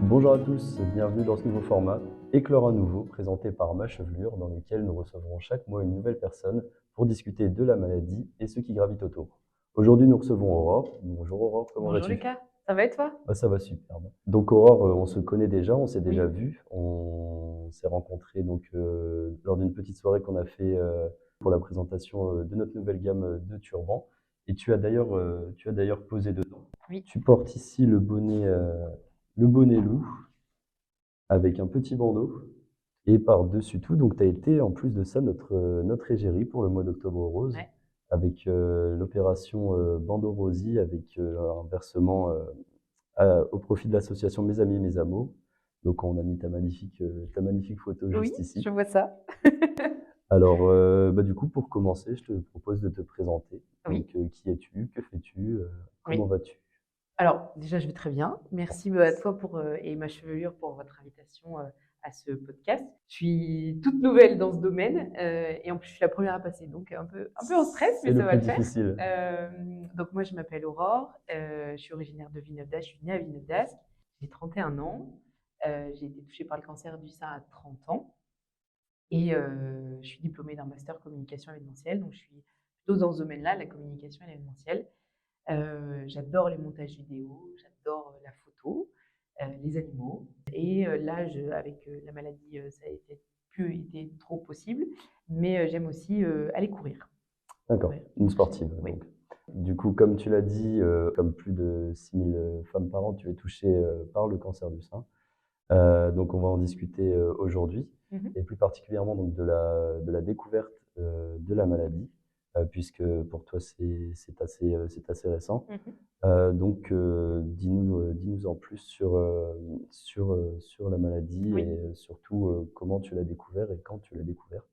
Bonjour à tous, bienvenue dans ce nouveau format, Éclore à nouveau, présenté par Ma Chevelure, dans lequel nous recevrons chaque mois une nouvelle personne pour discuter de la maladie et ceux qui gravitent autour. Aujourd'hui, nous recevons Aurore. Bonjour Aurore, comment Bonjour vas-tu? Lucas, ça va et toi? Ça va superbe. Donc Aurore, on se connaît déjà, on s'est déjà Oui, vu, on s'est rencontrés lors d'une petite soirée qu'on a fait pour la présentation de notre nouvelle gamme de turbans. Et tu as d'ailleurs posé dedans. oui, Tu portes ici le bonnet loup avec un petit bandeau. Et par-dessus tout, donc tu as été en plus de ça notre égérie pour le mois d'Octobre rose, ouais. avec l'opération Bandeau Rosie, avec un versement au profit de l'association Mes Amis Mes Amours. Donc on a mis ta magnifique photo Oui, juste ici. je vois ça. Alors du coup, pour commencer, je te propose de te présenter. Oui, Donc qui es-tu? Que fais-tu? oui. Comment vas-tu? Alors déjà, je vais très bien. Merci à toi et ma chevelure pour votre invitation à ce podcast. Je suis toute nouvelle dans ce domaine et en plus, je suis la première à passer, donc un peu en stress, C'est mais le ça va plus le faire. difficile. Donc moi, je m'appelle Aurore, je suis originaire de Villeneuve-d'Ascq, je suis née à Villeneuve-d'Ascq, j'ai 31 ans, j'ai été touchée par le cancer du sein à 30 ans. Et je suis diplômée d'un master communication événementielle, donc je suis plutôt dans ce domaine-là, la communication et l'événementiel. J'adore les montages vidéo, j'adore la photo, les animaux. Et là, avec la maladie, ça a plus été trop possible, mais j'aime aussi aller courir. D'accord, Courir. une Donc, sportive oui, donc. Du coup, comme tu l'as dit, comme plus de 6 000 femmes par an, tu es touchée par le cancer du sein. Donc on va en discuter aujourd'hui, mhm, et plus particulièrement donc de la découverte de la maladie, puisque pour toi c'est assez récent. mhm. Donc dis-nous en plus sur la maladie, Oui. et surtout comment tu l'as découvert et quand tu l'as découvert.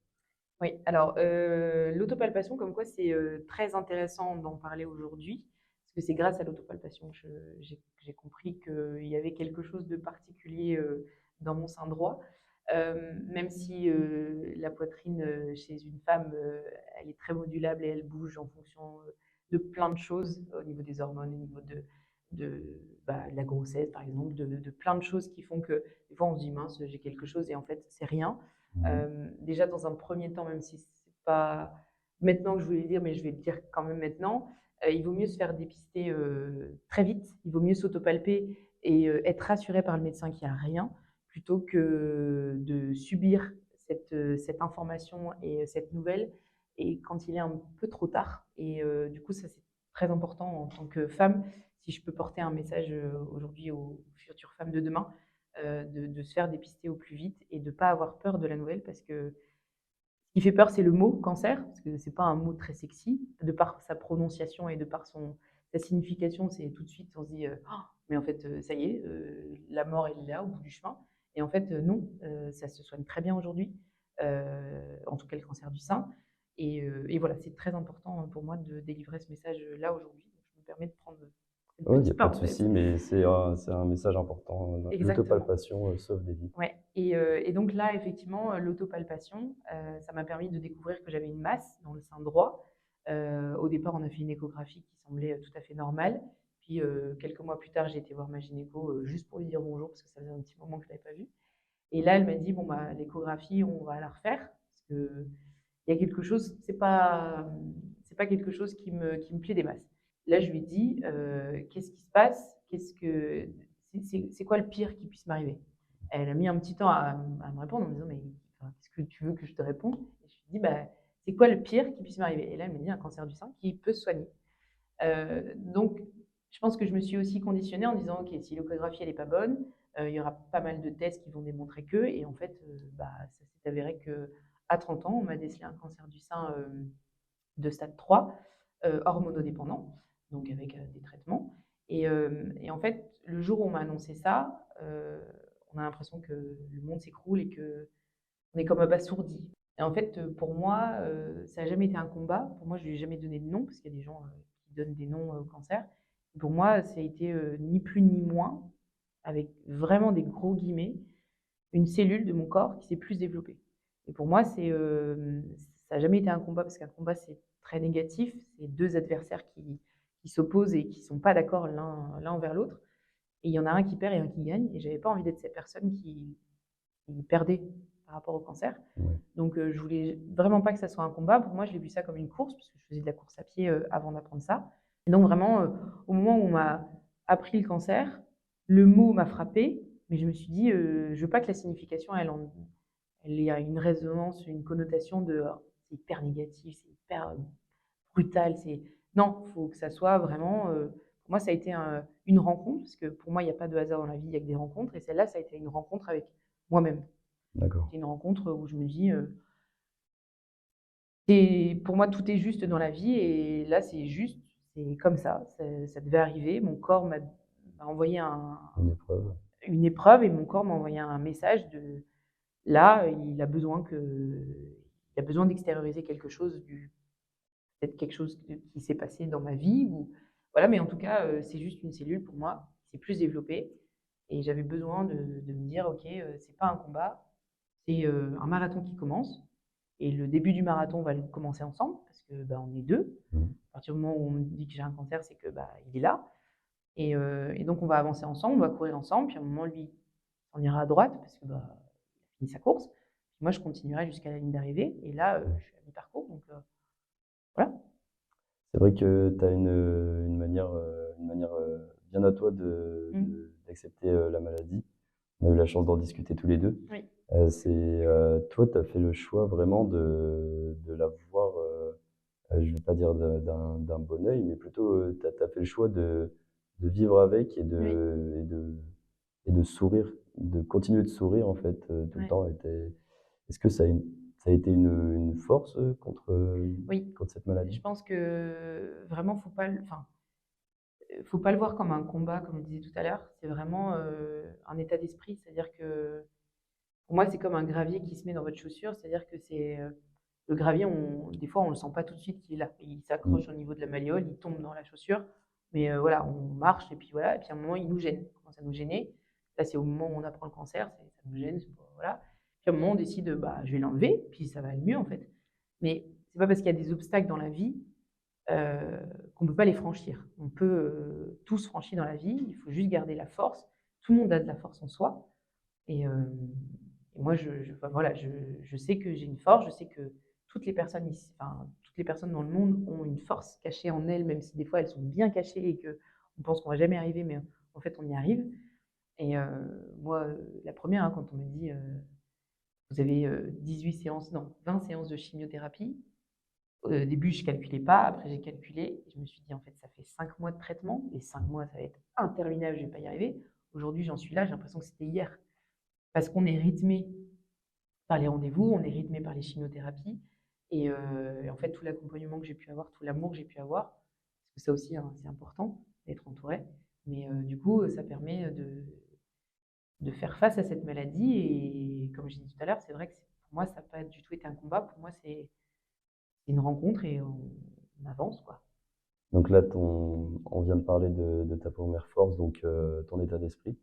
Oui, alors l'autopalpation, comme quoi c'est très intéressant d'en parler aujourd'hui, parce que c'est grâce à l'autopalpation que j'ai compris qu'il y avait quelque chose de particulier dans mon sein droit. Même si la poitrine chez une femme, elle est très modulable et elle bouge en fonction de plein de choses, au niveau des hormones, au niveau de la grossesse, par exemple, de plein de choses qui font que des fois on se dit mince, j'ai quelque chose et en fait c'est rien. Mhm. Déjà, dans un premier temps, même si c'est pas maintenant que je voulais le dire, mais je vais le dire quand même maintenant, il vaut mieux se faire dépister très vite. Il vaut mieux s'autopalper et être rassuré par le médecin qu'il n'y a rien, plutôt que de subir cette information et cette nouvelle, et quand il est un peu trop tard. Et du coup, ça, c'est très important en tant que femme. Si je peux porter un message aujourd'hui aux futures femmes de demain, de se faire dépister au plus vite et de ne pas avoir peur de la nouvelle, parce que ce qui fait peur, c'est le mot cancer, parce que c'est pas un mot très sexy, de par sa prononciation et de par sa signification, c'est tout de suite, on se dit oh, mais en fait, ça y est, la mort, elle est là au bout du chemin. Et en fait, non, ça se soigne très bien aujourd'hui, en tout cas le cancer du sein. Et voilà, c'est très important pour moi de délivrer ce message-là aujourd'hui. Donc, je me permets de prendre une Oui, il n'y a petite pas de parenthèse. souci, mais c'est un message important. Exactement. L'autopalpation sauve des vies. Ouais. Et donc là, effectivement, l'autopalpation, ça m'a permis de découvrir que j'avais une masse dans le sein droit. Au départ, on a fait une échographie qui semblait tout à fait normale. Puis quelques mois plus tard, j'ai été voir ma gynéco juste pour lui dire bonjour, parce que ça faisait un petit moment que je ne l'avais pas vue. Et là, elle m'a dit, bon, bah, l'échographie, on va la refaire, parce que il y a quelque chose, c'est pas quelque chose qui me plaît des masses. Là, je lui ai dit, qu'est-ce qui se passe? C'est quoi le pire qui puisse m'arriver? Elle a mis un petit temps à me répondre en me disant, mais enfin, qu'est-ce que tu veux que je te réponde? Et je lui ai dit, bah, c'est quoi le pire qui puisse m'arriver? Et là, elle m'a dit un cancer du sein qui peut se soigner. Donc, je pense que je me suis aussi conditionnée en disant, ok, si l'échographie elle est pas bonne, il y aura pas mal de tests qui vont démontrer que, et en fait, bah, ça s'est avéré que à 30 ans, on m'a décelé un cancer du sein de stade 3, hormonodépendant, donc avec des traitements. Et en fait, le jour où on m'a annoncé ça, on a l'impression que le monde s'écroule et que on est comme abasourdi. Et en fait, pour moi, ça n'a jamais été un combat. Pour moi, je lui ai jamais donné de nom, parce qu'il y a des gens qui donnent des noms au cancer. Pour moi, ça a été ni plus ni moins, avec vraiment des gros guillemets, une cellule de mon corps qui s'est plus développée. Et pour moi, ça n'a jamais été un combat, parce qu'un combat, c'est très négatif. C'est deux adversaires qui s'opposent et qui ne sont pas d'accord l'un envers l'autre. et il y en a un qui perd et un qui gagne, et j'avais pas envie d'être cette personne qui perdait par rapport au cancer. Ouais. Donc je voulais vraiment pas que ça soit un combat. Pour moi, je l'ai vu ça comme une course, parce que je faisais de la course à pied, avant d'apprendre ça. Et donc vraiment, au moment où on m'a appris le cancer, le mot m'a frappée, mais je me suis dit, «Je veux pas que la signification, elle ait une résonance, une connotation de, c'est hyper négatif, c'est hyper, brutal, c'est» non, faut que ça soit vraiment, pour moi, ça a été une rencontre, parce que pour moi, il y a pas de hasard dans la vie, il y a que des rencontres, et celle-là, ça a été une rencontre avec moi-même. D'accord. C'était une rencontre où je me dis, c'est pour moi, tout est juste dans la vie, et là, c'est juste, c'est comme ça devait arriver. Mon corps m'a envoyé Une épreuve. une épreuve, et mon corps m'a envoyé un message de là, il a besoin d'extérioriser quelque chose, peut-être quelque chose qui s'est passé dans ma vie, ou voilà, mais en tout cas, c'est juste une cellule pour moi, c'est plus développé, et j'avais besoin de me dire: «OK, c'est pas un combat, c'est, un marathon qui commence, et le début du marathon, on va le commencer ensemble parce que, bah, on est 2. Mmh. À partir du moment où on me dit que j'ai un cancer, c'est que, bah, il est là, et donc on va avancer ensemble, on va courir ensemble, puis à un moment, lui, on ira à droite parce que, bah, il a fini sa course. Moi, je continuerai jusqu'à la ligne d'arrivée, et là, Ouais. je suis à mi-parcours, donc voilà. C'est vrai que tu as une manière, bien à toi Mmh. d'accepter, la maladie. On a eu la chance d'en discuter tous les 2. Oui. Toi, tu as fait le choix vraiment de la voir, je vais pas dire d'un bon œil, mais plutôt, tu as fait le choix de vivre avec Oui. et de sourire, de continuer de sourire, en fait, tout le Ouais. temps. Est-ce que ça a été une force, Oui. contre cette Je maladie? pense que vraiment, faut pas le voir comme un combat, comme on disait tout à l'heure. C'est vraiment, un état d'esprit. C'est-à-dire que pour moi, c'est comme un gravier qui se met dans votre chaussure. C'est-à-dire que le gravier, des fois, on le sent pas tout de suite qu'il est là. Il Mmh. s'accroche au niveau de la malléole, il tombe dans la chaussure. Mais voilà, on marche, et puis voilà. Et puis à un moment, il nous gêne. Il commence à nous gêner. Là, c'est au moment où on apprend le cancer, ça nous gêne. Voilà. Puis à un moment, on décide, bah, je vais l'enlever, puis ça va aller mieux en fait. Mais c'est pas parce qu'il y a des obstacles dans la vie, qu'on ne peut pas les franchir. On peut, tous franchir dans la vie. Il faut juste garder la force. Tout le monde a de la force en soi. Et, et moi, enfin, voilà, je sais que j'ai une force, je sais que toutes les personnes ici, enfin, toutes les personnes dans le monde ont une force cachée en elles, même si des fois elles sont bien cachées et qu'on pense qu'on va jamais arriver, mais en fait on y arrive. Et moi, la première, hein, quand on me dit, vous avez 18 séances, non, 20 séances de chimiothérapie. Au début, je calculais pas, après j'ai calculé, et je me suis dit: «En fait, ça fait 5 mois de traitement, les 5 mois, ça va être interminable, je vais pas y arriver». Aujourd'hui, j'en suis là, j'ai l'impression que c'était hier. Parce qu'on est rythmé par les rendez-vous, on est rythmé par les chimiothérapies, et en fait, tout l'accompagnement que j'ai pu avoir, tout l'amour que j'ai pu avoir, parce que ça aussi, hein, c'est important d'être entouré, mais du coup, ça permet de faire face à cette maladie, et comme je disais tout à l'heure, c'est vrai que pour moi, ça n'a pas du tout été un combat. Pour moi, c'est une rencontre, et on avance, quoi. Donc là, on vient de parler de ta première force, donc ton état d'esprit.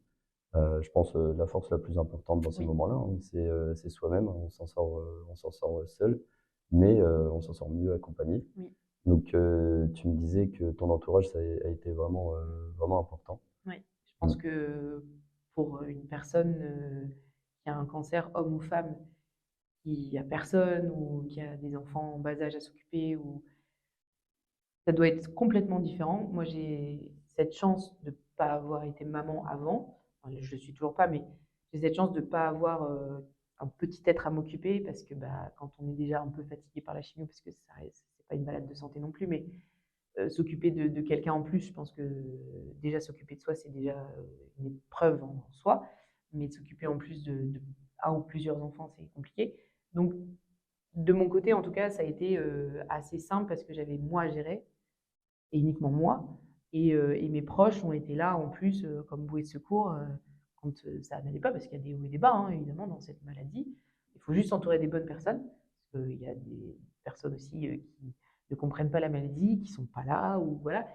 Je pense, la force la plus importante dans ces Oui, moments-là, hein, c'est soi-même. On s'en sort, seul, mais on s'en sort mieux accompagné. oui, Donc tu me disais que ton entourage, ça a été vraiment, vraiment important. oui. Je Mmh. pense que pour une personne, qui a un cancer, homme ou femme, qui a personne, ou qui a des enfants en bas âge à s'occuper, ou ça doit être complètement différent. Moi, j'ai cette chance de pas avoir été maman avant. Enfin, je le suis toujours pas, mais j'ai cette chance de pas avoir, un petit être à m'occuper, parce que, bah, quand on est déjà un peu fatigué par la chimio, parce que ça reste, c'est pas une malade de santé non plus, mais s'occuper de quelqu'un en plus, je pense que déjà s'occuper de soi, c'est déjà, une épreuve en soi, mais de s'occuper en plus de 1 ou plusieurs enfants, c'est compliqué. Donc de mon côté, en tout cas, ça a été, assez simple parce que j'avais moi à gérer, et uniquement moi, et mes proches ont été là en plus, comme bouée de secours, quand, ça n'allait pas, parce qu'il y a des hauts et des bas, hein, évidemment, dans cette maladie. Il faut juste s'entourer des bonnes personnes, parce qu'il y a des personnes aussi, qui ne comprennent pas la maladie, qui sont pas là, ou voilà,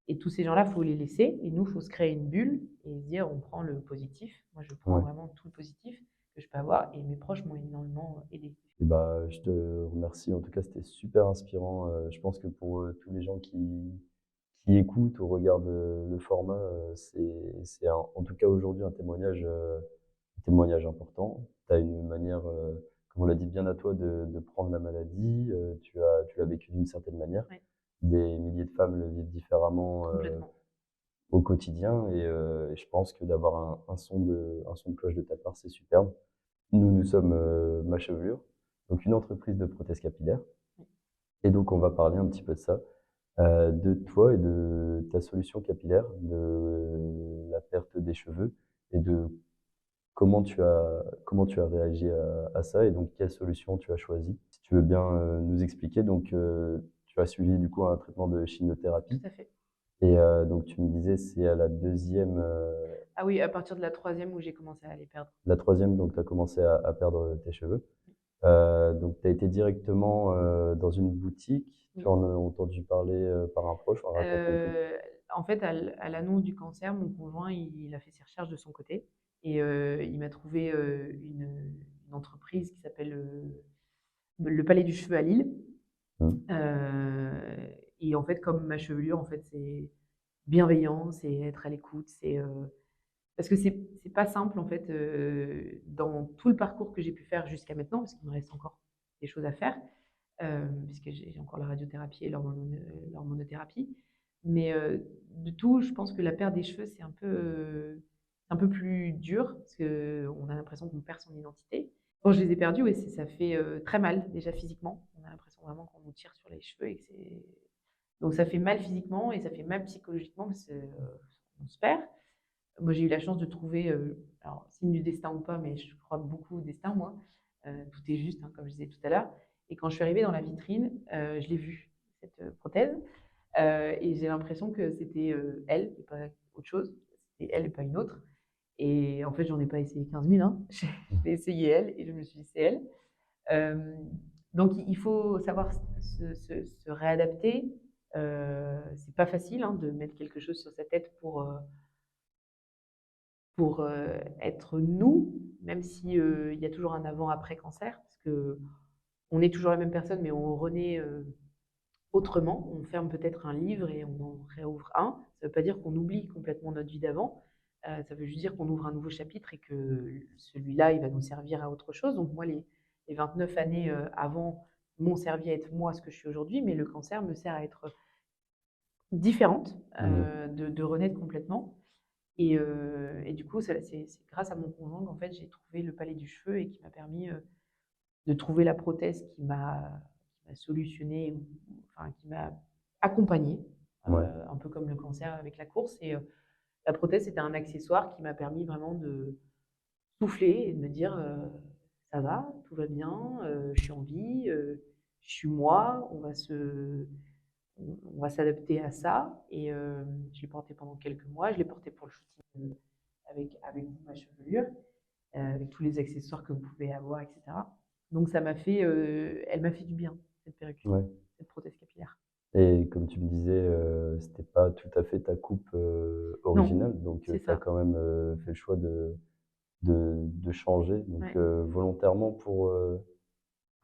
et tous ces gens-là, faut les laisser, et nous, faut se créer une bulle et se dire: «On prend le positif». Moi, je prends Ouais. vraiment tout le positif que je peux avoir, et mes proches m'ont énormément aidée. Et bah, je te remercie. En tout cas, c'était super inspirant. Je pense que pour, tous les gens qui écoute ou regarde le format, c'est en tout cas aujourd'hui un témoignage important. Tu as une manière, comme on l'a dit, bien à toi de prendre la maladie. Tu l'as vécu d'une certaine manière. Ouais, Des milliers de femmes le vivent différemment complètement. au quotidien et je pense que d'avoir un son de cloche de ta part, c'est superbe. Nous sommes Ma Chevelure, donc une entreprise de prothèses capillaires Ouais. et donc on va parler un petit peu de toi et de ta solution capillaire, de la perte des cheveux et de comment tu as réagi à ça et donc quelle solution tu as choisi? Si tu veux bien, nous expliquer donc, tu as suivi du coup un traitement de Tout chimiothérapie à fait. et donc tu me disais c'est à la deuxième, Ah oui, à partir de la troisième où j'ai commencé à les perdre. la troisième donc tu as commencé à perdre tes cheveux. Donc tu as été directement, dans une boutique, tu Oui. en as entendu parler, par un proche? Enfin raconte-nous tout. Heu, En fait, à l'annonce du cancer, mon conjoint, il a fait ses recherches de son côté et il m'a trouvé, une entreprise qui s'appelle, le Palais du Cheveu à Lille. Mmh. Et en fait, comme ma chevelure, en fait, c'est bienveillant, c'est être à l'écoute, parce que c'est pas simple, en fait, dans tout le parcours que j'ai pu faire jusqu'à maintenant, parce qu'il me reste encore des choses à faire, puisque j'ai encore la radiothérapie et l'hormonothérapie. Mais de tout, je pense que la perte des cheveux, c'est un peu plus dur parce qu'on a l'impression qu'on perd son identité. Quand je les ai perdus, oui, ça fait très mal déjà physiquement. On a l'impression vraiment qu'on nous tire sur les cheveux et que c'est donc ça fait mal physiquement et ça fait mal psychologiquement parce qu'on se perd. Moi, j'ai eu la chance de trouver, alors signe du destin ou pas, mais je crois beaucoup au destin moi. Tout est juste, hein, comme je disais tout à l'heure et quand je suis arrivée dans la vitrine, je l'ai vue, cette, prothèse, et j'ai l'impression que c'était, elle et pas autre chose. C'était elle et pas une autre et en fait, j'en ai pas essayé 15 000, hein. J'ai essayé elle et je me suis dit: «C'est elle». Donc il faut savoir se réadapter. C'est pas facile, hein, de mettre quelque chose sur sa tête pour, être nous, même si, il y a toujours un avant-après cancer, parce qu'on est toujours la même personne, mais on renaît, autrement. On ferme peut-être un livre et on en réouvre un. Ça veut pas dire qu'on oublie complètement notre vie d'avant, ça veut juste dire qu'on ouvre un nouveau chapitre et que celui-là, il va nous servir à autre chose. Donc moi, les 29 années, avant m'ont servi à être moi, ce que je suis aujourd'hui, mais le cancer me sert à être différente, Mmh. de renaître complètement. Et du coup, c'est grâce à mon conjoint qu'en fait, j'ai trouvé le palais du cheveu et qui m'a permis, de trouver la prothèse qui m'a solutionné, ou enfin qui m'a accompagnée, Ouais. un peu comme le cancer avec la course. Et la prothèse, c'était un accessoire qui m'a permis vraiment de souffler et de me dire, «Ça va, tout va bien, je suis en vie, je suis moi, on va s'adapter à ça». Et je l'ai porté pendant quelques mois. Je l'ai porté pour le shooting, avec ma chevelure, avec tous les accessoires que vous pouvez avoir, et cetera. Donc ça m'a fait, elle m'a fait du bien, cette perruque, Ouais cette prothèse capillaire. et comme tu me disais, c'était pas tout à fait ta coupe, Non, originale donc c'est tu as ça. quand même, fait le choix de changer donc Ouais, volontairement pour,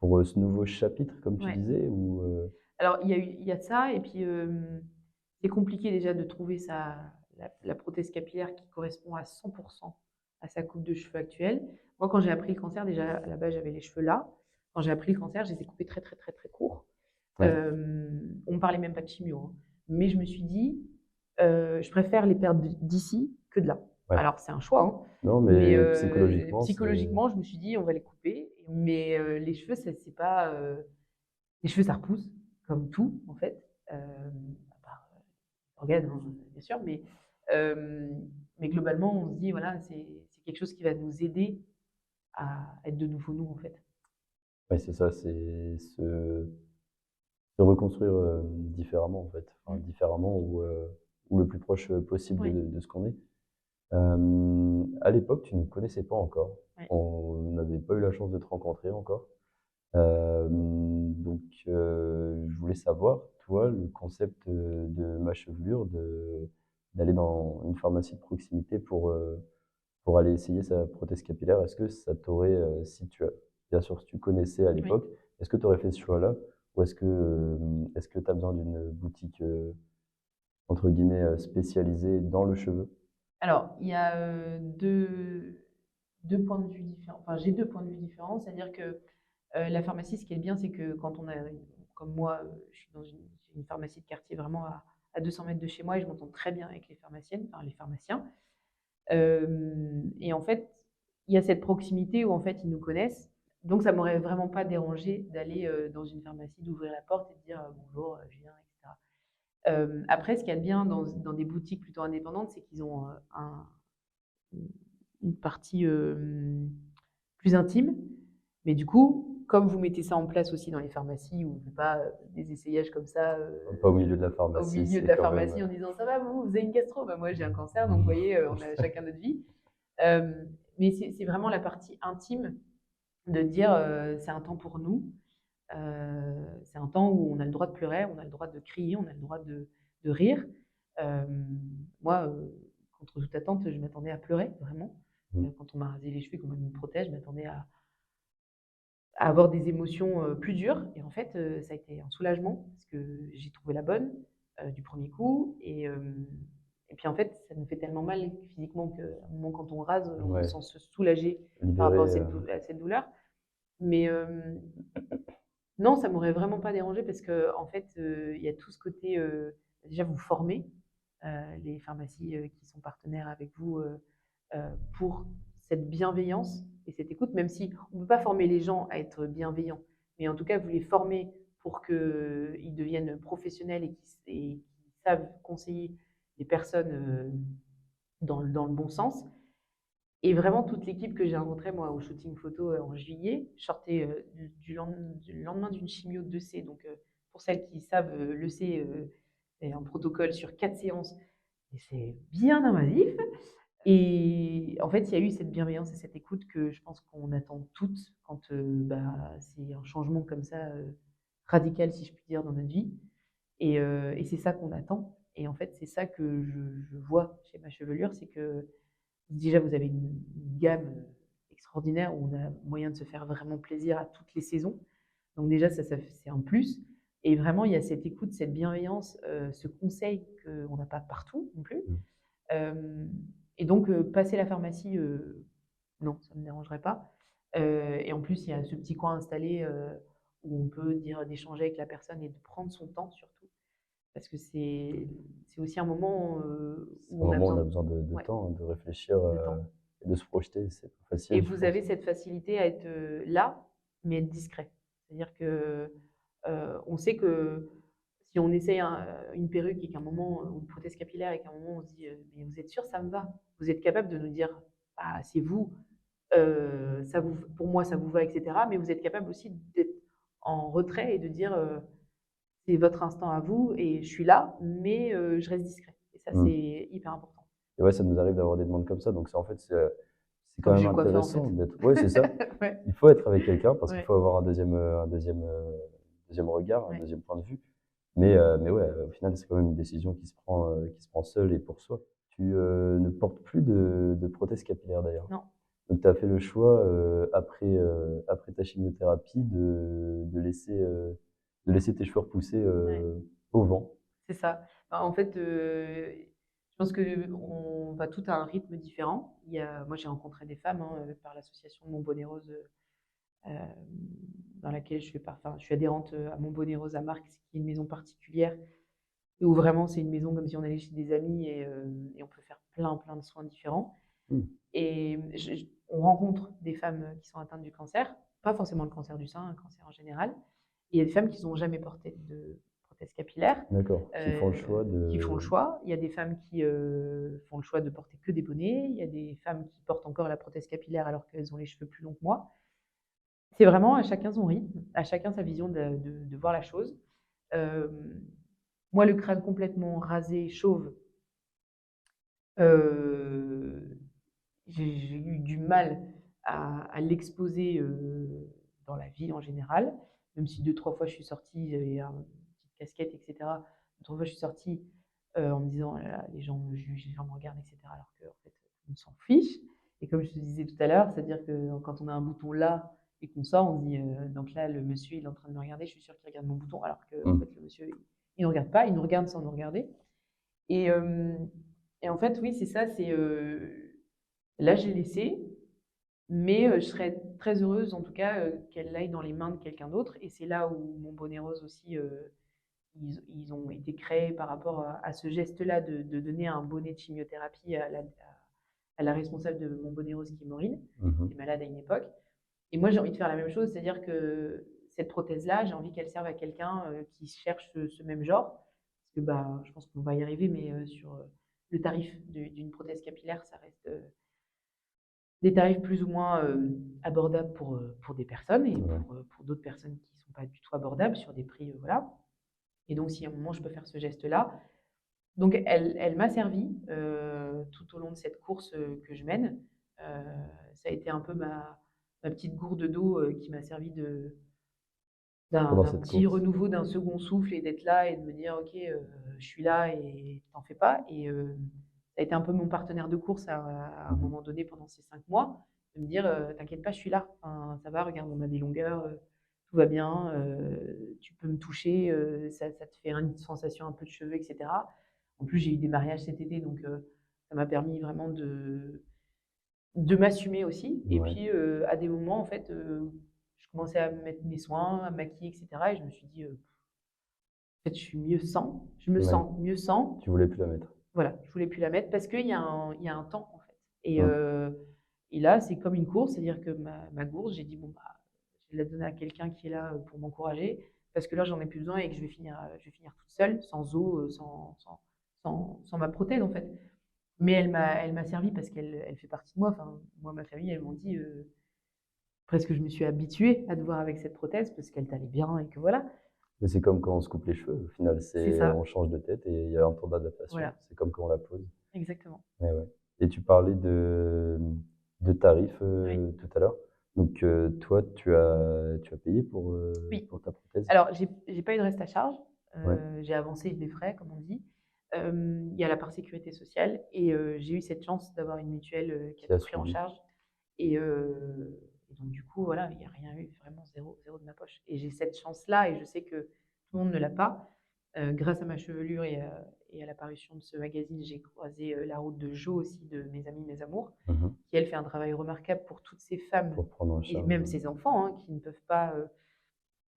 ce nouveau chapitre comme tu ouais. disais ou Alors il y a ça et puis, c'est compliqué déjà de trouver la prothèse capillaire qui correspond à 100 à sa coupe de cheveux actuelle. Moi, quand j'ai appris le cancer, déjà à la base, j'avais les cheveux là. Quand j'ai appris le cancer, je les ai coupés très, très, très, très courts. ouais, On me parlait même pas de chimio, hein. Mais je me suis dit, «Je préfère les perdre d'ici que de là». ouais. Alors c'est un choix, hein, Non mais mais psychologiquement c'est psychologiquement, je me suis dit: «On va les couper». Mais les cheveux, c'est pas, les cheveux, ça repousse, comme tout, en fait, à part, l'organe, hein, bien sûr, mais globalement, on se dit, voilà, c'est quelque chose qui va nous aider à être de nouveau nous, en fait. ouais c'est ça, c'est se reconstruire, différemment en fait, enfin Mmh. différemment ou le plus proche, possible Oui, de ce qu'on est. À l'époque, tu ne me connaissais pas encore. oui, On n'avait pas eu la chance de te rencontrer encore. Donc, je voulais savoir, toi, le concept, de Ma Chevelure, d'aller dans une pharmacie de proximité pour aller essayer sa prothèse capillaire, est-ce que ça t'aurait, si tu as bien sûr, si tu connaissais à oui. l'époque, est-ce que tu aurais fait ce choix-là? Ou est-ce que tu as besoin d'une boutique, entre guillemets, spécialisé dans le cheveu? Alors, il y a deux points de vue différents. Enfin, j'ai deux points de vue différents. C'est-à-dire que la pharmacie, ce qui est bien, c'est que quand on a, comme moi, je suis dans une pharmacie de quartier vraiment à 200 mètres de chez moi et je m'entends très bien avec les pharmaciennes, enfin les pharmaciens. Et en fait, il y a cette proximité où en fait ils nous connaissent. Donc ça m'aurait vraiment pas dérangé d'aller dans une pharmacie, d'ouvrir la porte et de dire bonjour, je viens, etc. Après, ce qu'il y a de bien dans des boutiques plutôt indépendantes, c'est qu'ils ont une partie plus intime. Mais du coup, comme vous mettez ça en place aussi dans les pharmacies, où on ne fait pas des essayages comme ça Pas au milieu de la au pharmacie, milieu de c'est la quand même, pharmacie en disant ça va, vous avez une gastro, bah, moi j'ai un cancer, donc vous voyez, on a chacun notre vie. Mais c'est vraiment la partie intime de dire c'est un temps pour nous, c'est un temps où on a le droit de pleurer, on a le droit de crier, on a le droit de rire. Euh, Moi, contre toute attente, je m'attendais à pleurer, vraiment. mmh. Quand on m'a rasé les cheveux, qu'on m'a mis une protège, je m'attendais à avoir des émotions plus dures. Et en fait, ça a été un soulagement parce que j'ai trouvé la bonne du premier coup. Et puis en fait, ça nous fait tellement mal physiquement qu'à un moment, quand on rase, on Ouais, sent se soulager par rapport à libéré, cette douleur. Mais non, ça m'aurait vraiment pas dérangé parce que en fait, il y a tout ce côté, déjà vous formez, les pharmacies, qui sont partenaires avec vous, pour cette bienveillance et cette écoute, même si on ne peut pas former les gens à être bienveillants, mais en tout cas, vous les formez pour qu'ils deviennent professionnels et qu'ils savent conseiller les personnes, dans le bon sens. Et vraiment, toute l'équipe que j'ai rencontrée, moi, au shooting photo en juillet, je sortais du lendemain d'une chimio de 2C. Donc, pour celles qui savent, le C, c'est un protocole sur 4 séances et c'est bien invasif. Et en fait, il y a eu cette bienveillance et cette écoute que je pense qu'on attend toutes quand bah, c'est un changement comme ça radical, si je puis dire, dans notre vie. Et c'est ça qu'on attend. Et en fait, c'est ça que je vois chez ma chevelure, c'est que déjà, vous avez une gamme extraordinaire où on a moyen de se faire vraiment plaisir à toutes les saisons. Donc déjà, ça c'est un plus. Et vraiment, il y a cette écoute, cette bienveillance, ce conseil qu'on n'a pas partout non plus. mmh. Euh, et donc, passer la pharmacie, non, ça ne me dérangerait pas. Et en plus, il y a ce petit coin installé où on peut dire d'échanger avec la personne et de prendre son temps surtout. Parce que c'est aussi un moment C'est où un on a moment où on a besoin besoin de ouais, temps, de réfléchir, de temps. et de se projeter, c'est plus Et facile, je vous pense. avez cette facilité à être là, mais être discret. C'est-à-dire que on sait que si on essaye une perruque et qu'à un moment, ou une prothèse capillaire et qu'à un moment on se dit mais vous êtes sûr ça me va? Vous êtes capable de nous dire ah c'est vous, ça vous, pour moi ça vous va, etc. Mais vous êtes capable aussi d'être en retrait et de dire c'est votre instant à vous et je suis là, mais je reste discret. Et ça Mmh. c'est hyper important. Et ouais, ça nous arrive d'avoir des demandes comme ça, donc c'est en fait, c'est quand Comme même chez le coiffeur en intéressant fait. d'être ouais, c'est ça. Ouais, Il faut être avec quelqu'un parce qu'il ouais, faut avoir un deuxième regard, un ouais. deuxième point de vue. Mais ouais, au final, c'est quand même une décision qui se prend seule et pour soi. Tu, ne portes plus de prothèse capillaire d'ailleurs. Non. Donc tu as fait le choix, après ta chimiothérapie de laisser tes cheveux repousser, Ouais. au vent. C'est ça. Bah, en fait, je pense qu'on va tout à un rythme différent. Moi, j'ai rencontré des femmes hein, par l'association Mon Bonnet Rose, dans laquelle enfin, je suis adhérente à Mon Bonnet Rose à Marc, qui est une maison particulière, et où vraiment c'est une maison comme si on allait chez des amis et on peut faire plein de soins différents. Mmh. Et on rencontre des femmes qui sont atteintes du cancer, pas forcément le cancer du sein, un cancer en général. Et il y a des femmes qui n'ont jamais porté de prothèse capillaire, D'accord, qui font le euh, choix qui font le de choix. Il y a des femmes qui font le choix de porter que des bonnets. Il y a des femmes qui portent encore la prothèse capillaire alors qu'elles ont les cheveux plus longs que moi. C'est vraiment à chacun son rythme, à chacun sa vision de voir la chose. Euh, Moi, le crâne complètement rasé, chauve, euh, j'ai eu du mal à l'exposer dans la vie en général, même si deux, trois fois je suis sortie, j'avais une petite casquette, etc. Deux, trois fois je suis sortie en me disant, oh là là, les gens me jugent, les gens me regardent, etc. Alors qu'en fait, on s'en fiche. Et comme je te disais tout à l'heure, c'est-à-dire que quand on a un bouton là et qu'on sort, on se dit, donc là, le monsieur, il est en train de me regarder, je suis sûre qu'il regarde mon bouton, alors que en mmh. fait, le monsieur, il ne nous regarde pas, il nous regarde sans nous regarder. Et, et en fait, oui, c'est ça. Là, j'ai laissé, mais je serais très heureuse, en tout cas, qu'elle aille dans les mains de quelqu'un d'autre. Et c'est là où mon bonnet rose aussi, ils ont été créés par rapport à ce geste-là de donner un bonnet de chimiothérapie à la responsable de mon bonnet rose, qui est Maureen, qui était Mhm. malade à une époque. Et moi, j'ai envie de faire la même chose, c'est-à-dire que cette prothèse-là, j'ai envie qu'elle serve à quelqu'un qui cherche ce même genre. Parce que bah, je pense qu'on va y arriver, mais sur le tarif d'une prothèse capillaire, ça reste des tarifs plus ou moins abordables pour des personnes et Ouais. pour d'autres personnes qui ne sont pas du tout abordables sur des prix, voilà. Et donc, si à un moment je peux faire ce geste-là, donc elle m'a servi tout au long de cette course que je mène. Ça a été un peu ma petite gourde d'eau qui m'a servi Pendant d'un cette petit course. renouveau, d'un second souffle et d'être là et de me dire, ok, je suis là et t'en fais pas. Et ça a été un peu mon partenaire de course à un Mhm. moment donné pendant ces 5 mois, de me dire, t'inquiète pas, je suis là. Enfin, ça va, regarde, on a des longueurs, tout va bien, tu peux me toucher, ça te fait une sensation un peu de cheveux, etc. En plus, j'ai eu des mariages cet été, donc ça m'a permis vraiment de m'assumer aussi. Et Ouais. puis, à des moments, en fait, je commençais à mettre mes soins, à me maquiller, etc. Et je me suis dit, en fait, je suis mieux sans. Je me Ouais. sens mieux sans. Tu voulais plus la mettre. Voilà, je voulais plus la mettre parce qu'il y a un temps, en fait. Mm. Et là, c'est comme une course, c'est-à-dire que ma course, j'ai dit, bon, bah, je vais la donner à quelqu'un qui est là pour m'encourager, parce que là, j'en ai plus besoin et que je vais finir toute seule, sans eau, sans ma prothèse, en fait. Mais elle m'a servi parce elle fait partie de moi. Enfin, moi, ma famille, elles m'ont dit, presque je me suis habituée à devoir avec cette prothèse parce qu'elle t'allait bien et que voilà. Mais c'est comme quand on se coupe les cheveux. Au final, C'est c'est ça. on change de tête et il y a un temps d'adaptation. Voilà, C'est comme quand on la pose. exactement. Ouais, ouais. Et tu parlais de tarifs Oui. tout à l'heure. Donc, toi, tu as payé Oui. pour ta prothèse? Alors, j'ai pas eu de reste à charge. Ouais. J'ai avancé les frais, comme on dit. Il y a la part sécurité sociale et j'ai eu cette chance d'avoir une mutuelle qui a Qui a tout pris en suivi? charge. Et donc, du coup, voilà, il n'y a rien eu, vraiment zéro, zéro de ma poche. Et j'ai cette chance-là et je sais que tout le monde ne l'a pas. Grâce à ma chevelure et à l'apparition de ce magazine, j'ai croisé la route de Jo aussi, de Mes amis, mes amours, Mhm. qui elle fait un travail remarquable pour toutes ces femmes Pour prendre en et charge. même ces enfants hein, qui ne peuvent pas,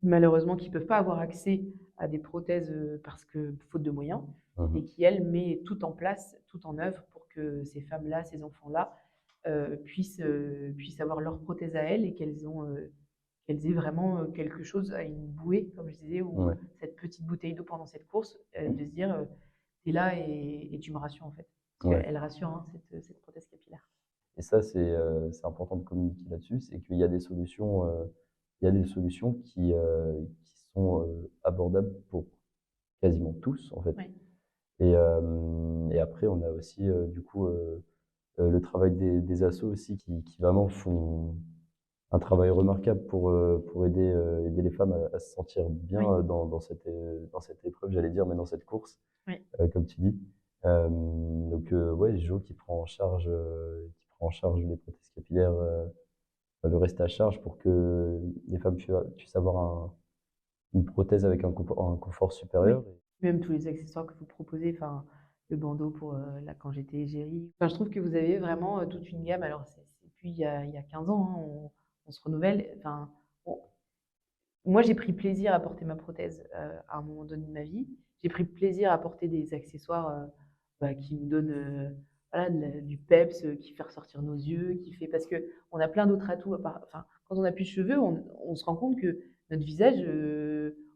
malheureusement, qui ne peuvent pas avoir accès à des prothèses parce que faute de moyens, et Mhm. qui elle met tout en place, tout en œuvre pour que ces femmes-là, ces enfants-là puissent avoir leur prothèse à elles et qu'elles aient vraiment quelque chose, à une bouée, comme je disais, ou Ouais. cette petite bouteille d'eau pendant cette course, de se dire, tu es là et tu me rassures en fait. Parce Ouais. qu'elle rassure, hein, cette prothèse capillaire. Et ça, c'est important de communiquer là-dessus, c'est qu'il y a des solutions, il y a des solutions qui sont abordables pour quasiment tous, en fait. Oui, Et après, on a aussi, du coup, le travail des assos aussi qui vraiment font un travail remarquable pour aider les femmes à se sentir bien oui, dans cette épreuve, j'allais dire, mais dans cette course, oui. comme tu dis. Donc, ouais, Jo qui prend en charge les prothèses capillaires, le reste à charge pour que les femmes puissent avoir une prothèse avec un confort Oui, supérieur. même tous les accessoires que vous proposez, enfin, le bandeau pour, là, quand j'étais égérie. Enfin, je trouve que vous avez vraiment, toute une gamme. Alors c'est plus il y a 15 ans, hein, on se renouvelle. Enfin, on moi, j'ai pris plaisir à porter ma prothèse, à un moment donné de ma vie. J'ai pris plaisir à porter des accessoires, bah, qui nous donnent, voilà, du peps, qui fait ressortir nos yeux, qui fait parce qu'on a plein d'autres atouts à part enfin, quand on a plus de cheveux, on se rend compte que notre visage,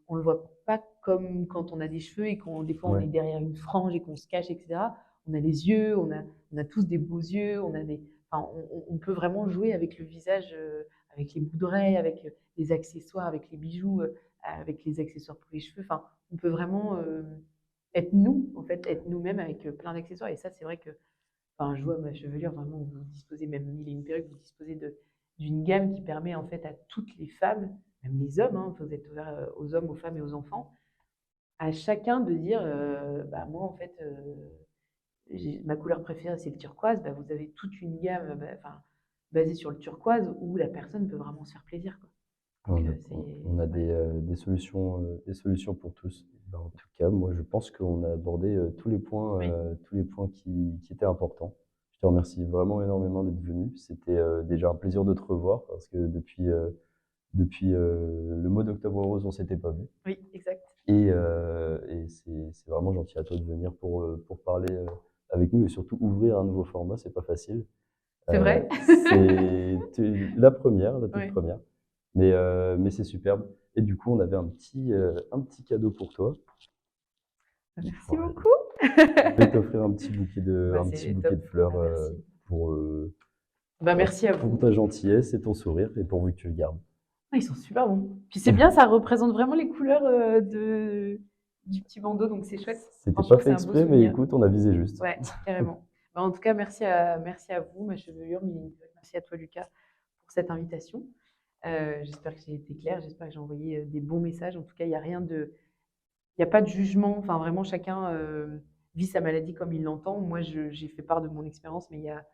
on le voit pas comme quand on a des cheveux et qu'on des fois, on Ouais, est derrière une frange et qu'on se cache et cetera. On a les yeux, on a tous des beaux yeux, on a des enfin, on peut vraiment jouer avec le visage, avec les boucles d'oreilles, avec, les accessoires, avec les bijoux, avec les accessoires pour les cheveux. Enfin, on peut vraiment être nous, en fait, être nous-mêmes avec plein d'accessoires. Et ça, c'est vrai que, enfin, je vois ma chevelure, vraiment, vous disposez, même mille et une perruques, vous disposez d'une gamme qui permet en fait à toutes les femmes, même les hommes, hein, vous êtes ouvert aux hommes, aux femmes et aux enfants, à chacun de dire, bah moi en fait, ma couleur préférée c'est le turquoise, bah, vous avez toute une gamme, bah, enfin, basée sur le turquoise où la personne peut vraiment se faire plaisir, quoi. Donc, On a des solutions pour tous. Ben, en tout cas, moi, je pense qu'on a abordé oui, tous les points qui étaient importants. Je te remercie vraiment énormément d'être venu. C'était déjà un plaisir de te revoir parce que depuis le mois d'Octobre Rose, on s'était pas vu. oui, exact. Et c'est vraiment gentil à toi de venir pour parler avec nous et surtout ouvrir un nouveau format, c'est pas facile. C'est vrai? C'est la toute Oui. première. Mais c'est superbe. Et du coup, on avait un petit cadeau pour toi. Merci Voilà. beaucoup. Je vais t'offrir Bah, un petit c'est bouquet top. de fleurs Bah, merci. pour, Bah, merci à pour vous. ta gentillesse et ton sourire et pourvu que tu le gardes. Ah, ils sont super bons. Puis c'est bien, ça représente vraiment les couleurs du petit bandeau, donc c'est chouette. C'était pas Franchement, fait c'est un beau exprès, mais souvenir. écoute, on a visé juste. Ouais, carrément. Bah, en tout cas, merci à vous, ma chevelure, mais merci à toi, Lucas, pour cette invitation. J'espère que j'ai été claire, j'espère que j'ai envoyé des bons messages. En tout cas, il y a pas de jugement. Enfin, vraiment, chacun vit sa maladie comme il l'entend. Moi, j'ai fait part de mon expérience, mais il y a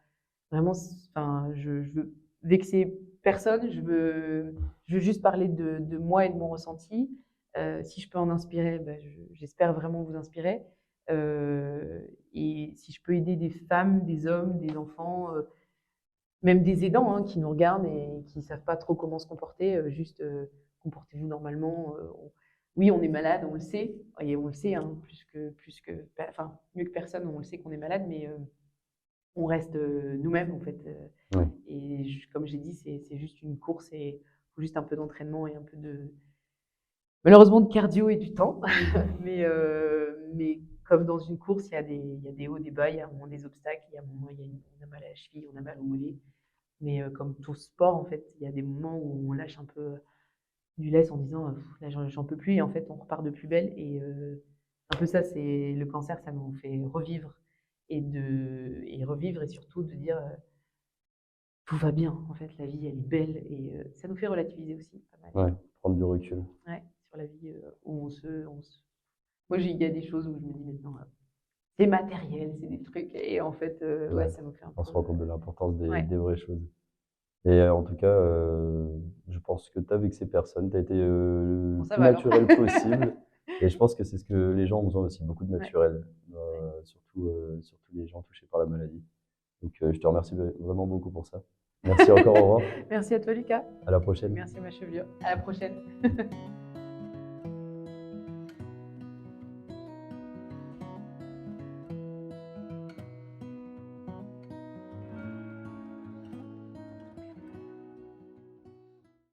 vraiment, enfin, je veux vexer personne. Je veux juste parler de moi et de mon ressenti. Si je peux en inspirer, ben, j'espère vraiment vous inspirer. Et si je peux aider des femmes, des hommes, des enfants, même des aidants hein, qui nous regardent et qui ne savent pas trop comment se comporter, juste comportez-vous normalement. Oui, on est malade, on le sait, et on le sait, hein, enfin, mieux que personne, on le sait qu'on est malade, mais on reste nous-mêmes en fait. Oui. Et comme j'ai dit, c'est juste une course et il faut juste un peu d'entraînement et un peu de, malheureusement, de cardio et du temps. Mais comme dans une course, il y a des hauts, des bas, il y a un moment des obstacles, il y a un moment, on a mal à la cheville, on a mal au mollet. Mais comme tout sport, en fait, il y a des moments où on lâche un peu du lest en disant là, j'en peux plus, et en fait, on repart de plus belle. Et un peu ça, c'est le cancer, ça nous fait revivre et revivre, et surtout de dire tout va bien, en fait, la vie, elle est belle, et ça nous fait relativiser aussi pas mal. Ouais, prendre du recul. Ouais, sur la vie où Moi, il y a des choses où je me dis maintenant, c'est matériel, c'est des trucs, et en fait, ouais, Ouais. ça nous fait un On peu. se rend compte de l'importance Ouais, des vraies choses. Et en tout cas, je pense que tu as vexé personne. Tu as été bon, le ça plus va alors. naturel possible. Et je pense que c'est ce que les gens ont besoin aussi, beaucoup de Ouais, naturel, ouais. surtout les gens touchés par la maladie. Donc, je te remercie vraiment beaucoup pour ça. Merci encore, au revoir. Merci à toi, Lucas. À la prochaine. Merci, ma chevelure. À la prochaine.